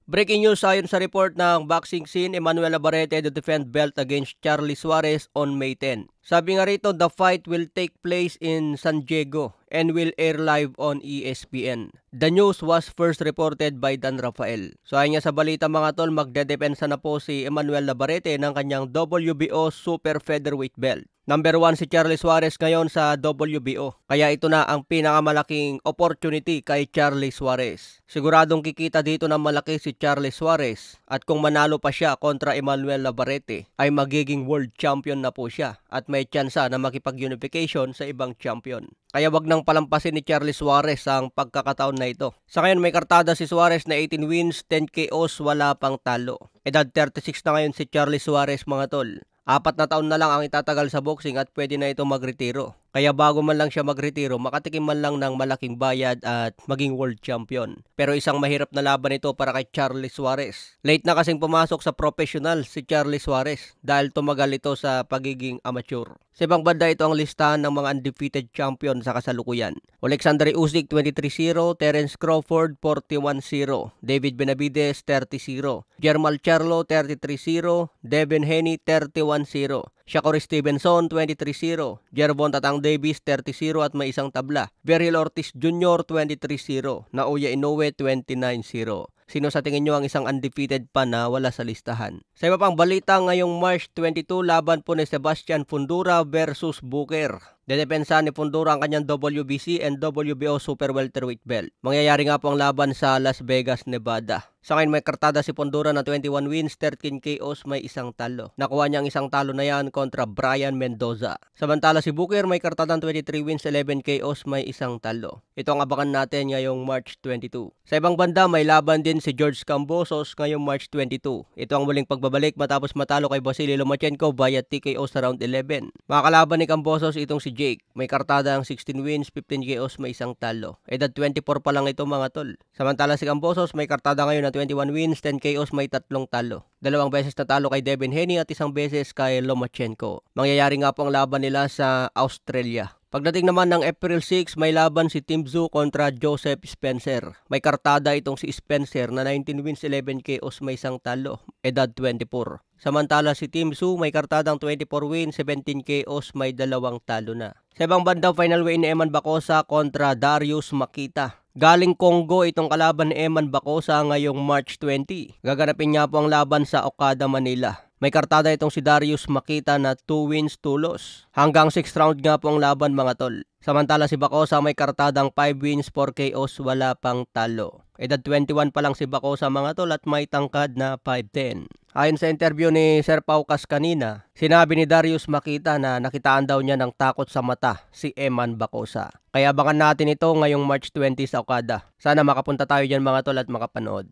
Breaking news ayon sa report ng boxing scene, Emmanuel Navarrete to defend belt against Charlie Suarez on May 10. Sabi nga rito, the fight will take place in San Diego and will air live on ESPN. The news was first reported by Dan Rafael. So ayon nga sa balita mga tol, magdedepensa na po si Emmanuel Navarrete ng kanyang WBO Super Featherweight belt. Number 1 si Charlie Suarez ngayon sa WBO. Kaya ito na ang pinakamalaking opportunity kay Charlie Suarez. Siguradong kikita dito ng malaki si Charlie Suarez. At kung manalo pa siya kontra Emmanuel Navarrete, ay magiging world champion na po siya. At may tsansa na makipag-unification sa ibang champion. Kaya wag nang palampasin ni Charlie Suarez ang pagkakataon na ito. Sa ngayon may kartada si Suarez na 18 wins, 10 KOs, wala pang talo. Edad 36 na ngayon si Charlie Suarez mga tol. 4 na taon na lang ang itatagal sa boxing at pwede na ito magretiro. Kaya bago man lang siya magretiro, makatikim man lang ng malaking bayad at maging world champion. Pero isang mahirap na laban ito para kay Charlie Suarez. Late na kasing pumasok sa professional si Charlie Suarez dahil tumagal ito sa pagiging amateur. Sa ibang banda ito ang listahan ng mga undefeated champion sa kasalukuyan. Alexander Usyk 23-0, Terence Crawford 41-0, David Benavidez 30-0, Jermall Charlo 33-0, Devin Haney 31-0. Shakur Stevenson 23-0, Gervon Tatang Davis 30-0 at may isang tabla. Beryl Ortiz Jr. 23-0, Naoya Inoue 29-0. Sino sa tingin nyo ang isang undefeated pa na wala sa listahan? Sa iba pang balita, ngayong March 22, laban po ni Sebastian Fundora versus Booker. Dedepensa ni Fundora ang kanyang WBC and WBO Super Welterweight belt. Mangyayari nga po ang laban sa Las Vegas, Nevada. Sa ngayon may kartada si Fundora na 21 wins, 13 KOs, may isang talo. Nakuha niya ang isang talo na yan kontra Brian Mendoza. Samantala si Booker may kartadang 23 wins, 11 KOs, may isang talo. Ito ang abangan natin ngayong March 22. Sa ibang banda may laban din si George Kambosos ngayong March 22. Ito ang muling pagbabalik matapos matalo kay Vasily Lomachenko via TKO sa round 11. Makakalaban ni Kambosos itong si Jake. May kartada ang 16 wins, 15 KOs, may isang talo. Edad 24 pa lang ito mga tol. Samantala si Kambosos may kartada ngayon na 21 wins, 10 KOs, may 3 talo. 2 beses natalo kay Devin Haney at 1 beses kay Lomachenko. Mangyayari nga po ang laban nila sa Australia. Pagdating naman ng April 6, may laban si Tim Tszyu kontra Joseph Spencer. May kartada itong si Spencer na 19 wins, 11 KOs, may isang talo. Edad 24. Samantala si Tim Tszyu may kartadang 24 wins, 17 KOs, may 2 talo na. Sa ibang banda, final weigh ni Eman Bacosa kontra Darius Makita. Galing Congo itong kalaban ni Eman Bacosa ngayong March 20. Gaganapin niya po ang laban sa Okada, Manila. May kartada itong si Darius Makita na 2 wins, 2 loss. Hanggang 6th round nga po ang laban mga tol. Samantala si Bacosa may kartadang 5 wins, 4 KOs, wala pang talo. Edad 21 pa lang si Bacosa mga tol at may tangkad na 5'10". Ayon sa interview ni Sir Paukas kanina, sinabi ni Darius Makita na nakitaan daw niya ng takot sa mata si Eman Bacosa. Kaya abangan natin ito ngayong March 20 sa Okada. Sana makapunta tayo dyan mga tol at makapanood.